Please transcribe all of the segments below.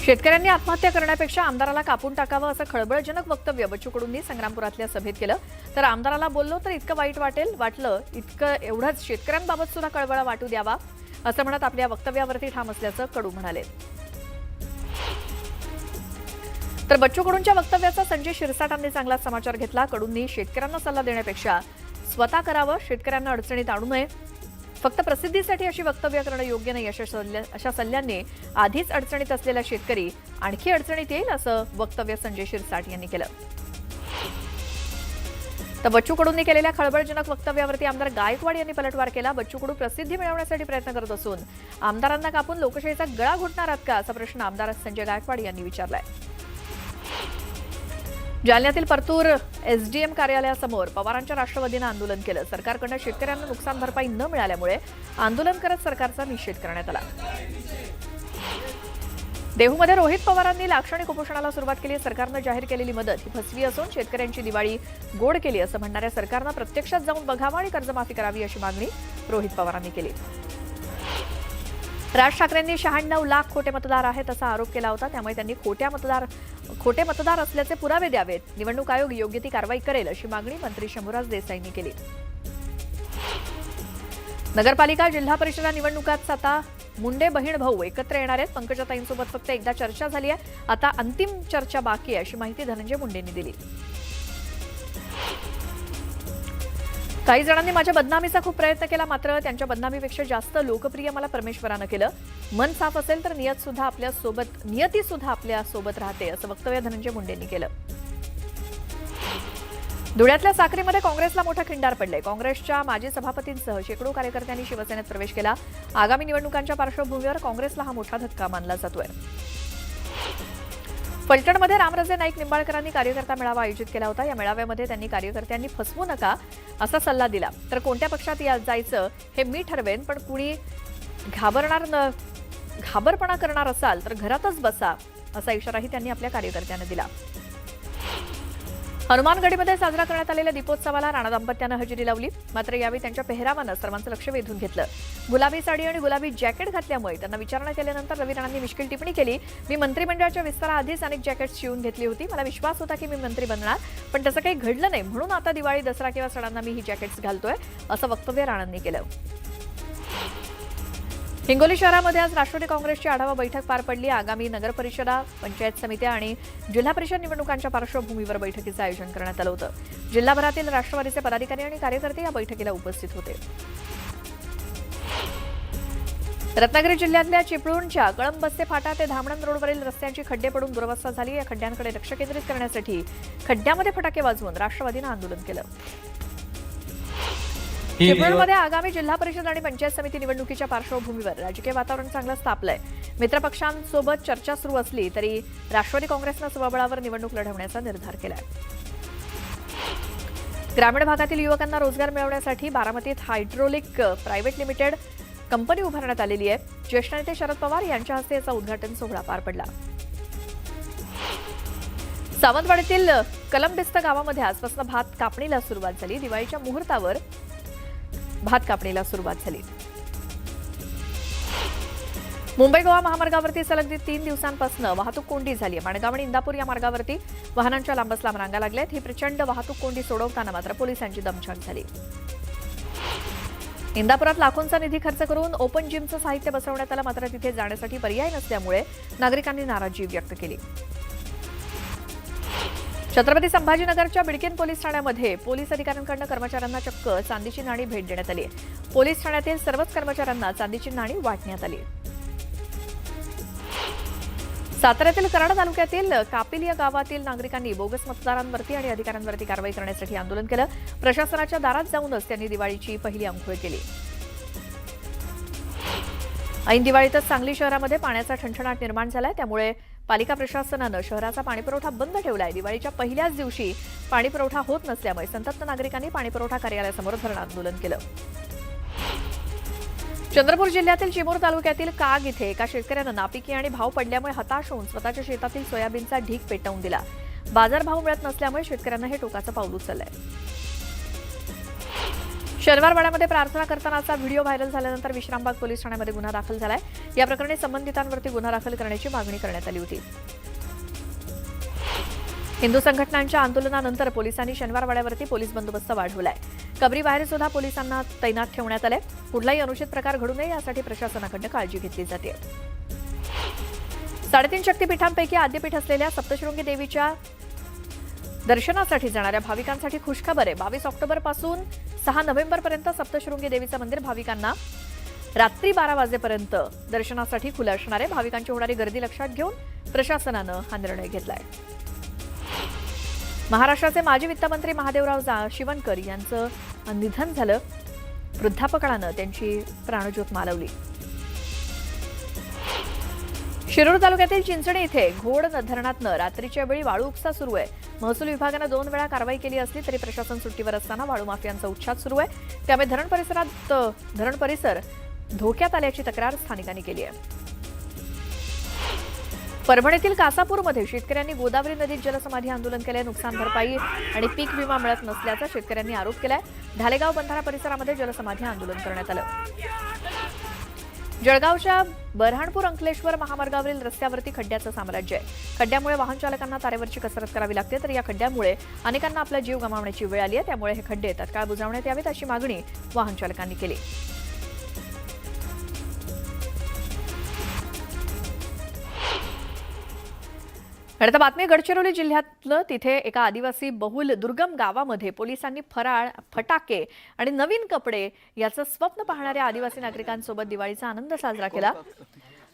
शेतकऱ्यांनी आत्महत्या करण्यापेक्षा आमदाराला कापून टाकावं असं खळबळजनक वक्तव्य बच्चू कडूंनी संग्रामपुरातल्या सभेत केलं। तर आमदाराला बोललो तर इतकं वाईट वाटलं इतकं एवढंच शेतकऱ्यांबाबत सुद्धा कळवळा वाटू द्यावा असं म्हणत आपल्या वक्तव्यावरती ठाम असल्याचं कडू म्हणाले। तर बच्चू कडूंच्या वक्तव्याचा संजय शिरसाटांनी चांगलाच समाचार घेतला। कडूंनी शेतकऱ्यांना सल्ला देण्यापेक्षा स्वतः करावं, शेतकऱ्यांना अडचणीत आणू नये, फक्त प्रसिद्धीसाठी अशी वक्तव्य करणं योग्य नाही अशा सल्ल्याने आधीच अडचणीत असलेला शेतकरी आणखी अडचणीत येईल असं वक्तव्य संजय शिरसाट यांनी केलं। तर बच्चू कडूंनी केलेल्या खळबळजनक वक्तव्यावरती आमदार गायकवाड यांनी पलटवार केला। बच्चू कडू प्रसिद्धी मिळवण्यासाठी प्रयत्न करत असून आमदारांना कापून लोकशाहीचा गळा घोटणार आहात का असा प्रश्न आमदार संजय गायकवाड यांनी विचारलाय। जालन्यातील परतूर एसडीएम कार्यालयासमोर पवारांच्या राष्ट्रवादीनं आंदोलन केलं। सरकारकडून शेतकऱ्यांना नुकसान भरपाई न मिळाल्यामुळे आंदोलन करत सरकारचा निषेध करण्यात आला। देहूमध्ये रोहित पवारांनी लाक्षणिक उपोषणाला सुरुवात केली। सरकारनं जाहीर केलेली मदत ही फसवी असून शेतकऱ्यांची दिवाळी गोड केली असं म्हणणाऱ्या सरकारनं प्रत्यक्षात जाऊन बघावं आणि कर्जमाफी करावी अशी मागणी रोहित पवारांनी केली। राज ठाकरेंनी 96 लाख खोटे मतदार आहेत असा आरोप केला होता, त्यामुळे त्यांनी खोटे मतदार असल्याचे पुरावे द्यावेत। निवडणूक आयोग योग्य ती कारवाई करेल अशी मागणी मंत्री शंभूराज देसाईंनी केली। नगरपालिका जिल्हा परिषद निवडणुकात आता मुंडे बहीण भाऊ एकत्र येणार आहेत। पंकजाताईंसोबत फक्त एकदा चर्चा झाली आहे, आता अंतिम चर्चा बाकी आहे अशी माहिती धनंजय मुंडेंनी दिली। काही जणांनी माझ्या बदनामीचा खूप प्रयत्न केला, मात्र त्यांच्या बदनामीपेक्षा जास्त लोकप्रिय मला परमेश्वरानं केलं। मन साफ असेल तर नियती सुद्धा आपल्या सोबत राहते असं वक्तव्य धनंजय मुंडेंनी केलं। धुळ्यातल्या साक्रीमध्ये काँग्रेसला मोठा खिंडार पडले। काँग्रेसच्या माजी सभापतींसह शेकडो कार्यकर्त्यांनी शिवसेनेत प्रवेश केला। आगामी निवडणुकांच्या पार्श्वभूमीवर काँग्रेसला हा मोठा धक्का मानला जातोय। फलटणमध्ये रामराजे नाईक निंबाळकरांनी कार्यकर्ता मेळावा आयोजित केला होता। या मेळाव्यामध्ये त्यांनी कार्यकर्त्यांनी फसवू नका असा सल्ला दिला। तर कोणत्या पक्षात जायचं हे मी ठरवेन, पण कुणी घाबरपणा करणार असाल तर घरातच बसा असा इशाराही त्यांनी आपल्या कार्यकर्त्यांना दिला। हनुमानगडीमध्ये साजरा करण्यात आलेल्या दीपोत्सवाला राणा दाम्पत्यानं हजेरी लावली, मात्र यावेळी त्यांच्या पेहरावानं सर्वांचं लक्ष वेधून घेतलं। गुलाबी साडी आणि गुलाबी जॅकेट घातल्यामुळे त्यांना विचारणा केल्यानंतर रवी राणांनी मिश्किल टिप्पणी केली। मी मंत्रिमंडळाच्या विस्ताराआधीच अनेक जॅकेट्स शिवून घेतली होती, मला विश्वास होता की मी मंत्री बनणार, पण तसं काही घडलं नाही, म्हणून आता दिवाळी, दसरा किंवा सणांना मी ही जॅकेट्स घालतोय असं वक्तव्य राणांनी केलं। हिंगोली शहरामध्ये आज राष्ट्रवादी काँग्रेसची आढावा बैठक पार पडली। आगामी नगरपरिषदा, पंचायत समित्या आणि जिल्हा परिषद निवडणुकांच्या पार्श्वभूमीवर बैठकीचं आयोजन करण्यात आलं होतं। जिल्हाभरातील राष्ट्रवादीचे पदाधिकारी आणि कार्यकर्ते या बैठकीला उपस्थित होते। रत्नागिरी जिल्ह्यातल्या चिपळूणच्या कळंबस्ते फाटा ते धामणन रोडवरील रस्त्यांची खड्डे पडून दुरवस्था झाली। या खड्ड्यांकडे लक्ष केंद्रित करण्यासाठी खड्ड्यामध्ये फटाके वाजवून राष्ट्रवादीनं आंदोलन केलं। चिपळूणमध्ये आगामी जिल्हा परिषद आणि पंचायत समिती निवडणुकीच्या पार्श्वभूमीवर राजकीय वातावरण चांगलं तापलंय। मित्रपक्षांसोबत चर्चा सुरू असली तरी राष्ट्रवादी काँग्रेसनं स्वबळावर निवडणूक लढवण्याचा निर्धार केलाय। ग्रामीण भागातील युवकांना रोजगार मिळवण्यासाठी बारामतीत हायड्रोलिक प्रायव्हेट लिमिटेड कंपनी उभारण्यात आलेली आहे। ज्येष्ठ नेते शरद पवार यांच्या हस्ते याचा उद्घाटन सोहळा पार पडला। सावंतवाडीतील कलंबिस्त गावामध्ये आजपासून भात कापणीला सुरुवात झाली। दिवाळीच्या मुहूर्तावर भात कापणीला सुरुवात झाली। मुंबई गोवा महामार्गावरती सलग 3 दिवसांपासून वाहतूक कोंडी झाली आहे। माणगाव आणि इंदापूर या मार्गावरती वाहनांच्या लांबच लांब रांगा लागल्यात। ही प्रचंड वाहतूक कोंडी सोडवताना मात्र पोलिसांची दमछाक झाली। इंदापुरात लाखोंचा निधी खर्च करून ओपन जिमचं साहित्य बसवण्यात आलं, मात्र तिथे जाण्यासाठी पर्याय नसल्यामुळे नागरिकांनी नाराजी व्यक्त केली। छत्रपती संभाजीनगरच्या बिडकीन पोलीस ठाण्यामध्ये पोलीस अधिकाऱ्यांकडून कर्मचाऱ्यांना चक्क चांदीची नाणी भेट देण्यात आली। पोलीस ठाण्यातील सर्वच कर्मचाऱ्यांना चांदीची नाणी वाटण्यात आली। साताऱ्यातील कराड तालुक्यातील कापिल या गावातील नागरिकांनी बोगस मतदारांवरती आणि अधिकाऱ्यांवरती कारवाई करण्यासाठी आंदोलन केलं। प्रशासनाच्या दारात जाऊनच त्यांनी दिवाळीची पहिली अंघोळ केली। ऐन दिवाळीतच सांगली शहरामध्ये पाण्याचा ठणठणाट निर्माण झालाय, त्यामुळे पालिका प्रशासनानं शहराचा पाणीपुरवठा बंद ठेवलाय। दिवाळीच्या पहिल्याच दिवशी पाणीपुरवठा होत नसल्यामुळे संतप्त नागरिकांनी पाणीपुरवठा कार्यालयासमोर धरणं आंदोलन केलं। चंद्रपूर जिल्ह्यातील चिमूर तालुक्यातील काग इथे एका शेतकऱ्यानं नापिकी आणि भाव पडल्यामुळे हताश होऊन स्वतःच्या शेतातील सोयाबीनचा ढीग पेटवून दिला। बाजारभाव मिळत नसल्यामुळे शेतकऱ्यांना हे टोकाचं पाऊल उचललंय। शनिवारवाड्यामध्ये प्रार्थना करतानाचा व्हिडिओ व्हायरल झाल्यानंतर विश्रामबाग पोलीस ठाण्यामध्ये गुन्हा दाखल झालाय. या प्रकरणी संबंधितांवरती गुन्हा दाखल करण्याची मागणी करण्यात आली होती. हिंदू संघटनांच्या आंदोलनानंतर पोलिसांनी शनिवारवाड्यावरती पोलीस बंदोबस्त वाढवलाय. कबरी बाहेर सुद्धा पोलिसांना तैनात ठेवण्यात आले. कुठलाही अनुचित प्रकार घडू नये यासाठी प्रशासनाकडून काळजी घेतली जाते. 3.5 शक्तिपीठांपैकी आद्यपीठ असलेल्या सप्तशृंगी देवीच्या दर्शनासाठी जाणाऱ्या भाविकांसाठी खुशखबर आहे. 22 ऑक्टोबर पासून 6 नोव्हेंबरपर्यंत सप्तशृंगी देवीचं मंदिर भाविकांना रात्री 12 वाजेपर्यंत दर्शनासाठी खुलं असणार आहे. भाविकांची होणारी गर्दी लक्षात घेऊन प्रशासनानं हा निर्णय घेतलाय. महाराष्ट्राचे माजी वित्तमंत्री महादेवराव शिवणकर यांचं निधन झालं. वृद्धापकाळानं त्यांची प्राणज्योत मालवली. शिरूर तालुक्यातील चिंचणे इथे घोड धरणातनं रात्रीच्या वेळी वाळू उपसा सुरू आहे. महसूल विभागानं 2 वेळा कारवाई केली असली तरी प्रशासन सुट्टीवर असताना वाळू माफियांचा उच्छाद सुरू आहे. त्यामुळे धरण परिसर धोक्यात आल्याची तक्रार स्थानिकांनी केली आहे. परभणीतील कासापूरमध्ये शेतकऱ्यांनी गोदावरी नदीत जलसमाधी आंदोलन केलंय. नुकसान भरपाई आणि पीक विमा मिळत नसल्याचा शेतकऱ्यांनी आरोप केलाय. ढालेगाव बंधारा परिसरामध्ये जलसमाधी आंदोलन करण्यात आलं. जळगावच्या बऱ्हाणपूर अंकलेश्वर महामार्गावरील रस्त्यावरती खड्ड्याचं साम्राज्य आहे. खड्ड्यामुळे वाहन चालकांना तारेवरची कसरत करावी लागते. तर या खड्ड्यामुळे अनेकांना आपला जीव गमावण्याची वेळ आली आहे. त्यामुळे हे खड्डे तात्काळ बुजवण्यात यावेत अशी मागणी वाहन चालकांनी केली. आता बातमी गडचिरोली जिल्ह्यातलं. तिथे एका आदिवासी बहुल दुर्गम गावामध्ये पोलिसांनी फराळ, फटाके आणि नवीन कपडे याचं स्वप्न पाहणाऱ्या आदिवासी नागरिकांसोबत दिवाळीचा आनंद साजरा केला.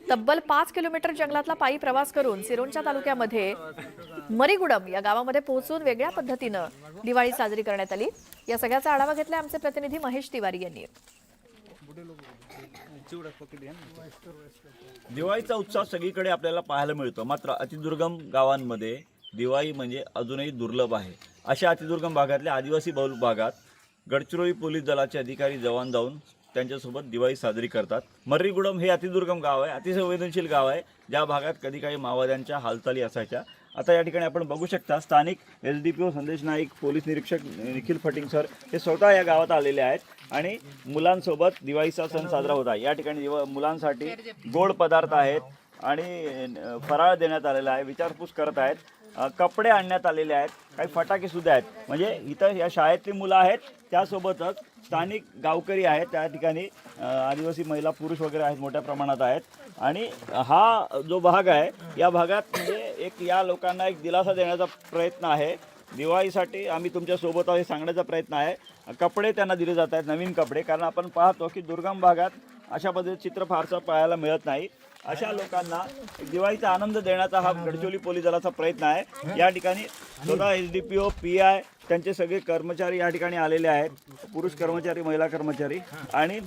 तब्बल 5 किलोमीटर जंगलातला पायी प्रवास करून सिरोंचा तालुक्यामध्ये मरीगुडम या गावामध्ये पोहोचून वेगळ्या पद्धतीनं दिवाळी साजरी करण्यात आली. या सगळ्याचा आढावा घेतला आमचे प्रतिनिधी महेश तिवारी यांनी. दिवाळीचा उत्साह सगळीकडे आपल्याला पाहायला मिळतो. मात्र अतिदुर्गम गावांमध्ये दिवाळी म्हणजे अजूनही दुर्लभ आहे. अशा अतिदुर्गम भागातल्या आदिवासी बहुल भागात गडचिरोली पोलीस दलाचे अधिकारी जवान जाऊन त्यांच्यासोबत दिवाळी साजरी करतात. मर्रीगुडम हे अतिदुर्गम गाव आहे, अतिसंवेदनशील गाव आहे, ज्या भागात कधी काही माओवाद्यांच्या हालचाली असायच्या. आता या ठिकाणी आपण बघू शकता स्थानिक SDPO संदेश नाईक, पोलीस निरीक्षक निखिल फटिंग सर हे स्वतः या गावात आलेले आहेत आणि मुलांसोबत दिवाळीचा सण साजरा होत आहे. या ठिकाणी मुलांसाठी गोड पदार्थ आहेत आणि फराळ देण्यात आलेला आहे. विचारपूस करत आहेत. कपडे आणण्यात आलेले आहेत. काही फटाके सुद्धा आहेत. म्हणजे इथं या शाळेतली मुलं आहेत, त्यासोबतच स्थानिक गावकरी आहेत. त्या ठिकाणी आदिवासी महिला, पुरुष वगैरे आहेत, मोठ्या प्रमाणात आहेत. आणि हा जो भाग आहे या भागात म्हणजे एक या लोकांना एक दिलासा देण्याचा प्रयत्न आहे. दिवाळीसाठी आम्ही तुमच्यासोबत आहे सांगण्याचा प्रयत्न आहे. कपडे त्यांना दिले जात आहेत, नवीन कपडे. कारण आपण पाहतो की दुर्गम भागात अशा पद्धतीचं चित्र फारसं पाहायला मिळत नाही. अशा लोकांना दिवाळीचा आनंद देण्याचा हा गडचिरोली पोलीस दलाचा प्रयत्न आहे. या ठिकाणी स्वतः SDPO, PI त्यांचे सगळे कर्मचारी या ठिकाणी आलेले आहेत, पुरुष कर्मचारी, महिला कर्मचारी. आणि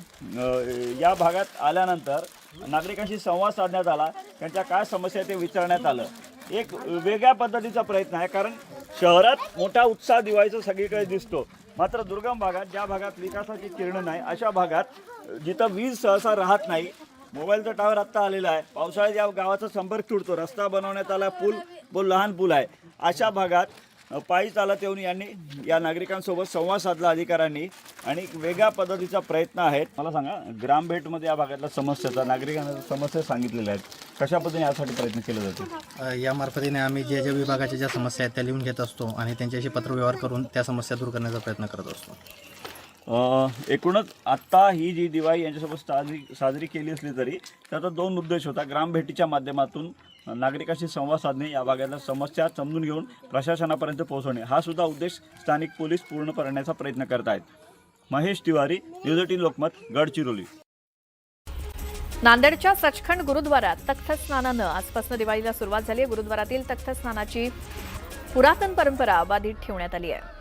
या भागात आल्यानंतर नागरिकांशी संवाद साधण्यात आला. त्यांच्या काय समस्या ते विचारण्यात आलं. एक वेगळ्या पद्धतीचा प्रयत्न आहे. कारण शहरात मोठा उत्साह दिवाळीचा सगळीकडे दिसतो, मात्र दुर्गम भागात, ज्या भागात विकासाची किरण नाही, अशा भागात जिथं वीज सहसा राहत नाही, मोबाईलचा टावर आत्ता आलेला आहे, पावसाळ्यात या गावाचा संपर्क तुटतो, रस्ता बनवण्यात आला, पूल लहान पूल आहे, अशा भागात पायी चालत येऊन यांनी या नागरिकांसोबत संवाद साधला अधिकाऱ्यांनी आणि वेगळ्या पद्धतीचा प्रयत्न आहे. मला सांगा, ग्रामभेटमध्ये या भागातल्या समस्याचा नागरिकांना समस्या सांगितलेल्या आहेत, कशा पद्धतीने यासाठी प्रयत्न केले जाते? या मार्फतीने आम्ही जे विभागाच्या ज्या समस्या आहेत त्या लिहून घेत असतो आणि त्यांच्याशी पत्रव्यवहार करून त्या समस्या दूर करण्याचा प्रयत्न करत असतो. एकूणच आत्ता ही जी दिवाळी यांच्यासोबत साजरी केली असली तरी त्याचा 2 उद्देश होता. ग्रामभेटीच्या माध्यमातून नागरिकांशी संवाद साधणे, या भागातल्या समस्या समजून घेऊन प्रशासनापर्यंत पोहोचवणे, हा सुद्धा उद्देश स्थानिक पोलीस पूर्ण करण्याचा प्रयत्न करत आहेत. महेश तिवारी, न्यूज 18 लोकमत, गडचिरोली. नांदेडच्या सचखंड गुरुद्वारात तख्त स्नानानं आजपासून दिवाळीला सुरुवात झाली आहे. गुरुद्वारातील तख्त स्नानाची पुरातन परंपरा अबाधित ठेवण्यात आली आहे.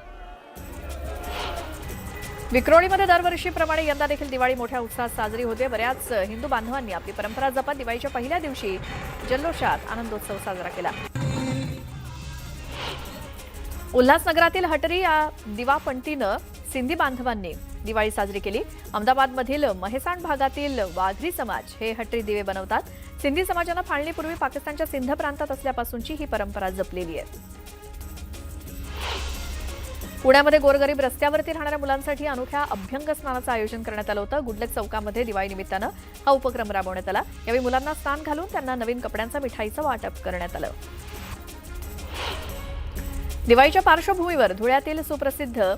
विक्रोळीमध्ये दरवर्षीप्रमाणे यंदा देखील दिवाळी मोठ्या उत्साहात साजरी होते. बऱ्याच हिंदू बांधवांनी आपली परंपरा जपत दिवाळीच्या पहिल्या दिवशी जल्लोषात आनंदोत्सव साजरा केला. उल्हासनगरातील हटरी या दिवापंतीनं सिंधी बांधवांनी दिवाळी साजरी केली. अहमदाबादमधील महेसाण भागातील वाघरी समाज हे हटरी दिवे बनवतात. सिंधी समाजानं फाळणीपूर्वी पाकिस्तानच्या सिंध प्रांतात असल्यापासूनची ही परंपरा जपलेली आहे. पुण्यामध्ये गोरगरीब रस्त्यावरती राहणाऱ्या मुलांसाठी अनोख्या अभ्यंग स्नानाचं आयोजन करण्यात आलं होतं. गुडलक चौकामध्ये दिवाळी निमित्तानं हा उपक्रम राबवण्यात आला. यावेळी मुलांना स्नान घालून त्यांना नवीन कपड्यांचं मिठाईचं वाटप करण्यात आलं. दिवाळीच्या पार्श्वभूमीवर धुळ्यातील सुप्रसिद्ध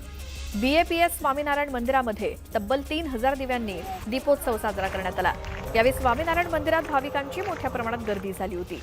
BAPS स्वामीनारायण मंदिरामध्ये तब्बल 3000 दिव्यांनी दीपोत्सव साजरा करण्यात आला. यावेळी स्वामीनारायण मंदिरात भाविकांची मोठ्या प्रमाणात गर्दी झाली होती.